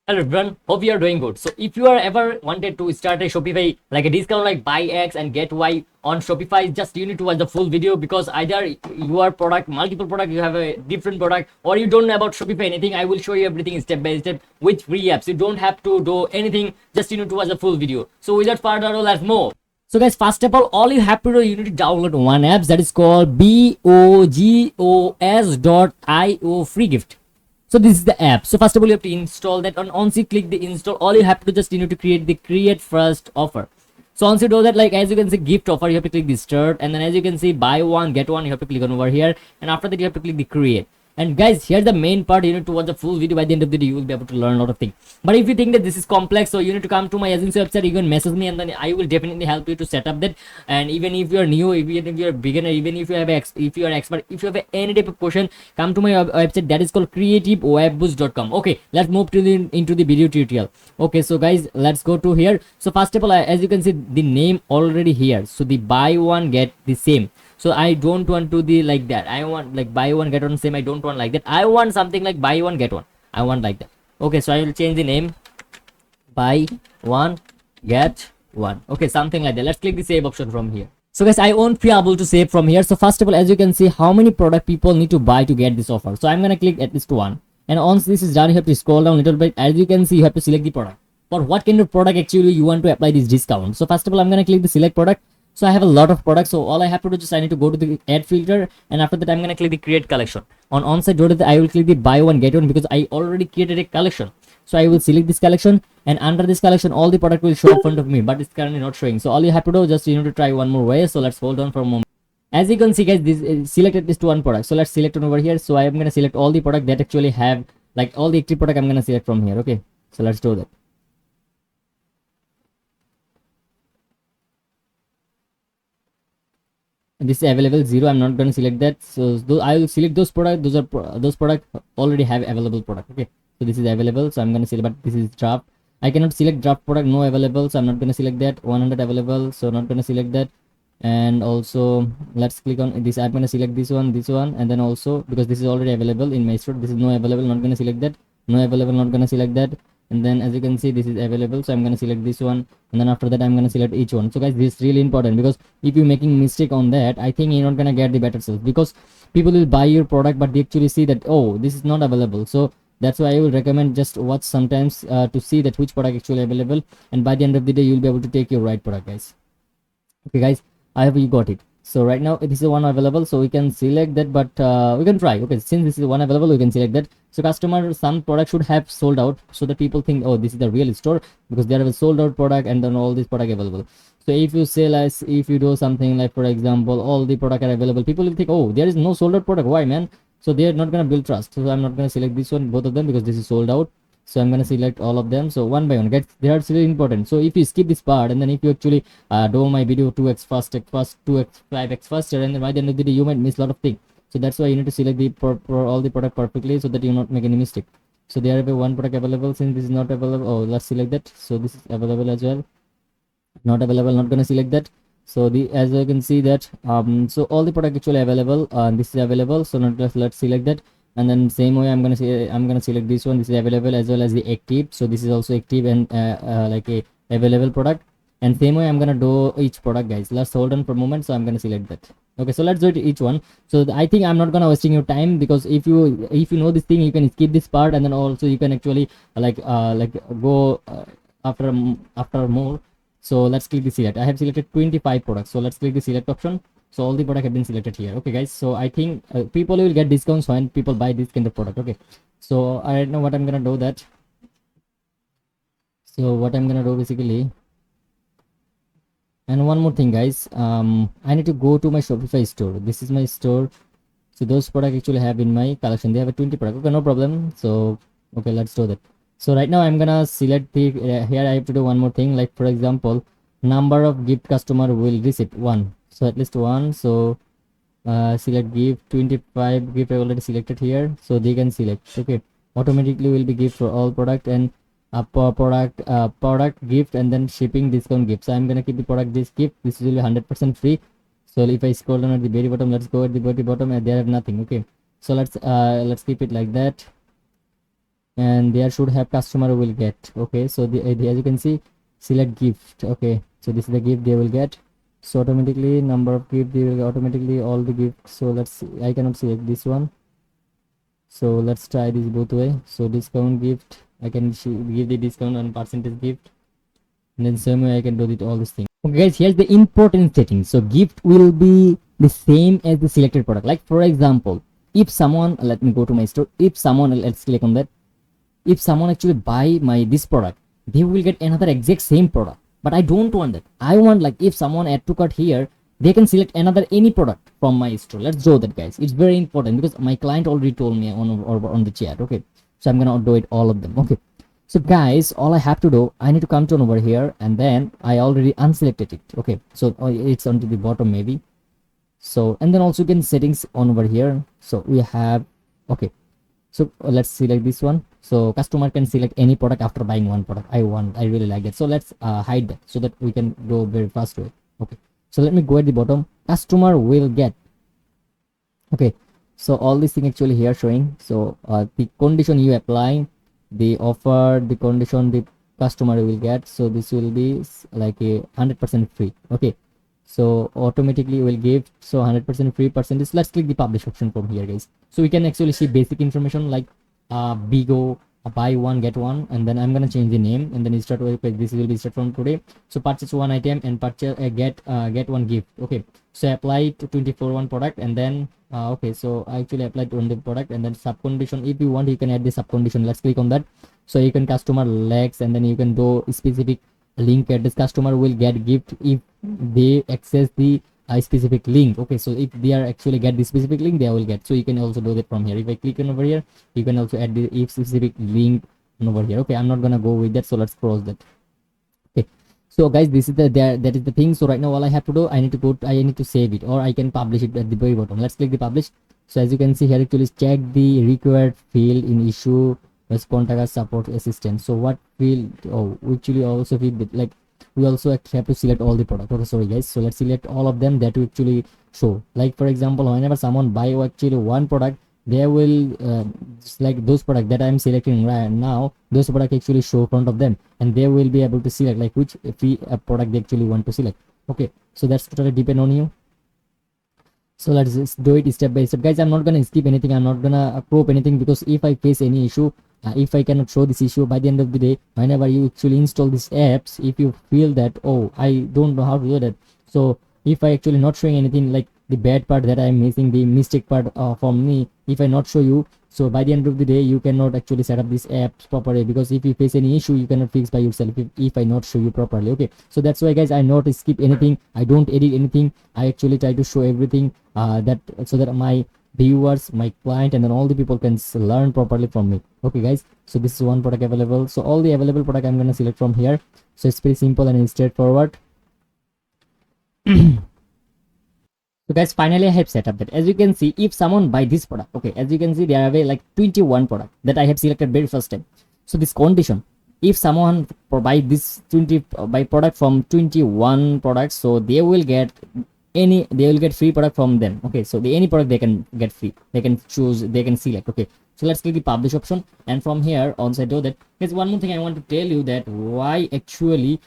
Hello everyone, hope you are doing good. So if you are ever wanted to start a Shopify like a discount like buy X and get Y on Shopify, just you need to watch the full video because either your product, multiple product, you have a different product, or you don't know about Shopify anything. I will show you everything step by step with free apps. You don't have to do anything, just you need to watch the full video. So without further ado, let's move. So guys, first of all you have to do, you need to download one app that is called BOGOS.io free gift. So this is the app. So first of all, you have to install that. And once you click the install, all you have to do, just you need to create the create first offer. So once you do that, like as you can see gift offer, you have to click the start, and then as you can see buy one get one, you have to click on over here, and after that you have to click the create. And guys, here's the main part. You need to watch the full video. By the end of the day, you will be able to learn a lot of things. But if you think that this is complex, so you need to come to my agency website. You can message me, and then I will definitely help you to set up that. And even if you're new, even if you're beginner, even if you have if you are expert, if you have any type of question, come to my website that is called creativeweboost.com. Okay, let's move to the into the video tutorial. Okay, so guys, let's go to here. So first of all, as you can see, the name already here. So the buy one get the same. So I don't want to the like that. I want like buy one get one same. I don't want like that. I want something like buy one get one. I want like that. Okay, so I will change the name, buy one get one. Okay, something like that. Let's click the save option from here. So guys, I won't be able to save from here. So first of all, as you can see, how many product people need to buy to get this offer. So I'm gonna click at least one, and once this is done, you have to scroll down a little bit. As you can see, you have to select the product. For what kind of product actually you want to apply this discount. So first of all, I'm gonna click the select product. So I have a lot of products, so all I have to do is I need to go to the add filter, and after that I'm gonna click the create collection. On onsite I will click the buy one get one because I already created a collection. So I will select this collection, and under this collection all the product will show in front of me, but it's currently not showing. So all you have to do, just you need to try one more way. So let's hold on for a moment. As you can see guys, this select at least one product. So let's select on over here. So I am gonna select all the product that actually have like all the active product. I'm gonna select from here. Okay, so let's do that. This is available 0. I'm not going to select that. So I will select those product. Those product already have available product. Okay, so this is available, so I'm going to select, but this is draft. I cannot select draft product, no available, so I'm not going to select that. 100 available, so not going to select that. And also let's click on this. I'm going to select this one, and then also because this is already available in my store, this is no available, not going to select that. No available, not going to select that. And then as you can see, this is available, so I'm going to select this one, and then after that I'm going to select each one. So guys, this is really important because if you're making mistake on that, I think you're not going to get the better sales, because people will buy your product but they actually see that, oh, this is not available. So that's why I will recommend just watch sometimes to see that which product actually available, and by the end of the day you'll be able to take your right product, guys. Okay guys, I hope you got it. So right now this is the one available, so we can select that, but we can try. Okay, since this is one available, we can select that. So customer, some product should have sold out, so that people think, oh, this is the real store, because there is a sold out product and then all this product available. So if you sell as, if you do something like, for example, all the product are available, people will think, oh, there is no sold out product, why man? So they are not going to build trust. So I'm not going to select this one, both of them, because this is sold out. So I'm going to select all of them. So one by one, get, they are really important. So if you skip this part, and then if you actually do my video 2x fast, 2x 5x faster, and then by the end of the day you might miss a lot of things. So that's why you need to select the all the product perfectly, so that you not make any mistake. So there will be one product available. Since this is not available, oh, let's select that. So this is available as well, not available, not going to select that. So the, as you can see that so all the product actually available, this is available, so not just, let's select that. And then same way I'm going to say, I'm going to select this one, this is available, as well as the active. So this is also active and like a available product. And same way I'm going to do each product, guys. Let's hold on for a moment. So I'm going to select that. Okay, so let's do it each one. So I think I'm not going to wasting your time, because if you know this thing, you can skip this part, and then also you can actually like go after more. So let's click the select. I have selected 25 products, so let's click the select option. So all the product have been selected here. Okay guys, so I think people will get discounts when people buy this kind of product. Okay, so I know what I'm gonna do that. So what I'm gonna do basically, and one more thing guys, I need to go to my Shopify store. This is my store. So those products actually have in my collection, they have a 20 product. Okay, no problem. So okay, let's do that. So right now I'm gonna select the here I have to do one more thing, like for example, number of gift customer will receive one, so at least one. So select gift, 25 gift I already selected here, so they can select. Okay, automatically will be gift for all product, and product gift, and then shipping discount gift. So I'm gonna keep the product this gift, this will be 100% free. So if I scroll down at the very bottom, let's go at the very bottom, and there have nothing. Okay, so let's keep it like that. and there should have customer will get. Okay, so as you can see, select gift. Okay, so this is the gift they will get. So automatically number of gift, they will automatically all the gifts. So let's see, I cannot select this one, so let's try this both way. So discount gift, I can give the discount on percentage gift, and then same way I can do it all these things. Okay guys, here's the important setting. So gift will be the same as the selected product. Like for example, if someone, let me go to my store, if someone, let's click on that, if someone actually buy my this product, they will get another exact same product. But I don't want that. I want, like, if someone add to cart here, they can select another any product from my store. Let's do that guys, it's very important because my client already told me on the chat. Okay, so I'm gonna do it all of them. Okay, so guys, all I have to do, I need to come to over here, and then I already unselected it. Okay, so it's onto the bottom maybe. So and then also you can settings on over here, so we have, okay, so let's select this one. So customer can select any product after buying one product. I really like that. So let's hide that so that we can go very fast way. Okay, so let me go at the bottom. Customer will get, okay, so all this thing actually here showing. So the condition you apply, the offer, the condition the customer will get. So this will be like a 100% free. Okay, so automatically will give, so 100% free percentage. Let's click the publish option from here guys, so we can actually see basic information like BOGO, buy one get one, and then I'm gonna change the name, and then start with this will be start from today. So purchase one item and purchase get one gift. Okay, so apply to 24 one product, and then okay, so I actually applied to the product, and then sub condition, if you want you can add the sub condition. Let's click on that. So you can customer legs, and then you can do specific link address. Customer will get gift if they access the specific link. Okay, so if they are actually get the specific link, they will get. So you can also do that from here. If I click on over here, you can also add the if specific link over here. Okay, I'm not gonna go with that, so let's cross that. Okay, so guys, this is that is the thing. So right now all I have to do, I need to save it, or I can publish it at the very bottom. Let's click the publish. So as you can see here, actually check the required field in issue as contact us support assistant. So what field, oh, actually also field, like we also have to select all the product. Okay, sorry guys, so let's select all of them that will actually show. Like for example, whenever someone buy actually one product, they will like those product that I'm selecting right now, those product actually show front of them, and they will be able to select like which free product they actually want to select. Okay, so that's totally depend on you. So let's just do it step by step guys. I'm not gonna skip anything, I'm not gonna crop anything, because if I face any issue, if I cannot show this issue by the end of the day, whenever you actually install these apps, if you feel that, oh, I don't know how to do that, so if I actually not showing anything, like the bad part that I'm missing, the mistake part from me, if I not show you, so by the end of the day you cannot actually set up these apps properly, because if you face any issue you cannot fix by yourself if I not show you properly. Okay, so that's why guys, I not skip anything, I don't edit anything, I actually try to show everything that so that my viewers, my client, and then all the people can learn properly from me. Okay guys, so this is one product available, so all the available product I'm gonna select from here. So it's pretty simple and straightforward. So guys, finally I have set up that. As you can see, if someone buy this product, okay, as you can see there are like 21 product that I have selected very first time. So this condition, if someone buy this 20 buy product from 21 products, so they will get free product from them. Okay, so any product they can get free, they can choose, they can select. Okay, so let's click the publish option, and from here once I do that, there's one more thing I want to tell you, that why actually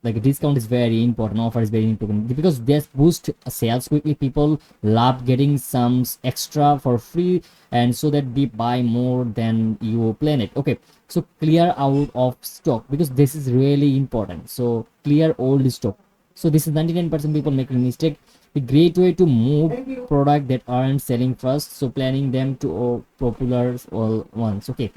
like a discount is very important, offer is very important, because they boost sales quickly. People love getting some extra for free, and so that they buy more than you plan it. Okay, so clear out of stock, because this is really important. So clear old stock. So this is 99% people making mistake. The great way to move product that aren't selling first, so planning them to popular all ones. Okay,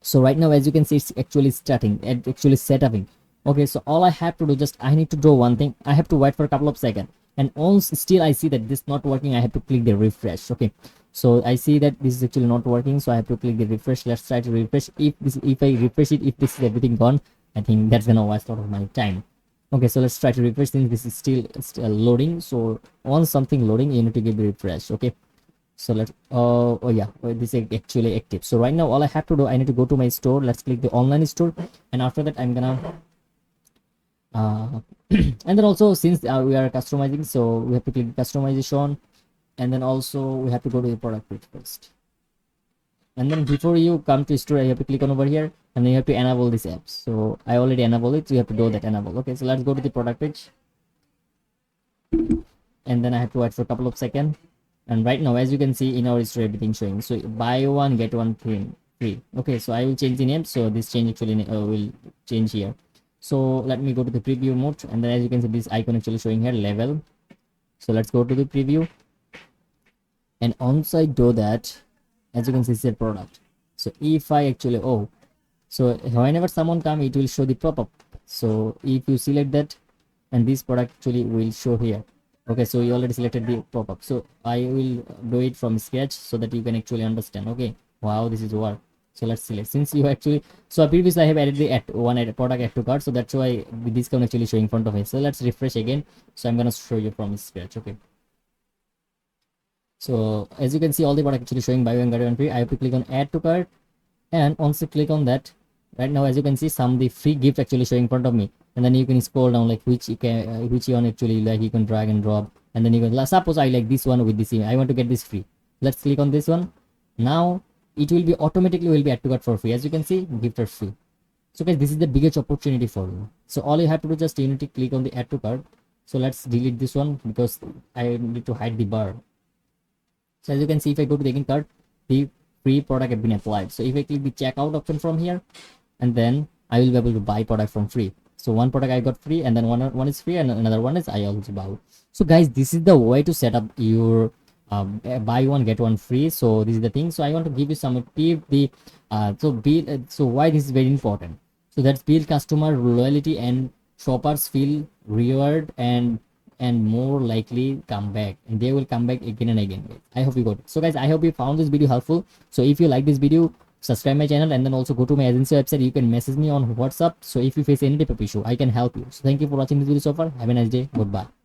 so right now as you can see, it's actually starting and actually setting. Okay, so all I have to do, just I need to do one thing, I have to wait for a couple of seconds, and once still I see that this not working, I have to click the refresh. Okay, so I see that this is actually not working, so I have to click the refresh. Let's try to refresh. If I refresh it, if this is everything gone, I think that's gonna waste a lot of my time. Okay, so let's try to refresh, since this is still loading. So once something loading, you need to give the refresh. Okay, so let's oh yeah, this is actually active. So right now all I have to do, I need to go to my store. Let's click the online store, and after that I'm gonna and then also, since we are customizing, so we have to click customization, and then also we have to go to the product page first. And then before you come to store, you have to click on over here, and then you have to enable this apps. So I already enable it, so you have to do that enable. Okay, so let's go to the product page, and then I have to wait for a couple of seconds. And right now, as you can see in our store, everything showing. So buy one get one free. Okay, so I will change the name, so this change actually will change here. So let me go to the preview mode, and then as you can see, this icon actually showing here level. So let's go to the preview, and once I do that, as you can see, it's a product. So if I actually so whenever someone come, it will show the pop-up. So if you select that, and this product actually will show here. Okay, so you already selected the pop-up, so I will do it from scratch so that you can actually understand. Okay, wow, this is work. So let's select, since you actually, so previously I have added the product add to cart, so that's why the discount actually showing in front of it. So let's refresh again. So I'm gonna show you from scratch. Okay, so as you can see, all the product actually showing buy one get one free. I have to click on add to cart, and once you click on that, right now as you can see, some the free gift actually showing in front of me. And then you can scroll down, like which you can which one actually like, you can drag and drop. And then you can, suppose I like this one with this email, I want to get this free. Let's click on this one. Now it will be automatically will be add to cart for free. As you can see, gift are free. So guys, this is the biggest opportunity for you. So all you have to do, just you need to click on the add to cart. So let's delete this one because I need to hide the bar. So as you can see, if I go to the second cart, the free product have been applied. So if I click the checkout option from here, and then I will be able to buy product from free. So one product I got free, and then one is free, and another one is I also buy. So guys, this is the way to set up your buy one get one free. So this is the thing. So I want to give you some tip. So why this is very important. So that's build customer loyalty, and shoppers feel reward and more likely come back, and they will come back again and again. I hope you got it. So guys, I hope you found this video helpful. So if you like this video, subscribe my channel, and then also go to my agency website. You can message me on WhatsApp. So if you face any type of issue, I can help you. So thank you for watching this video so far. Have a nice day. Goodbye.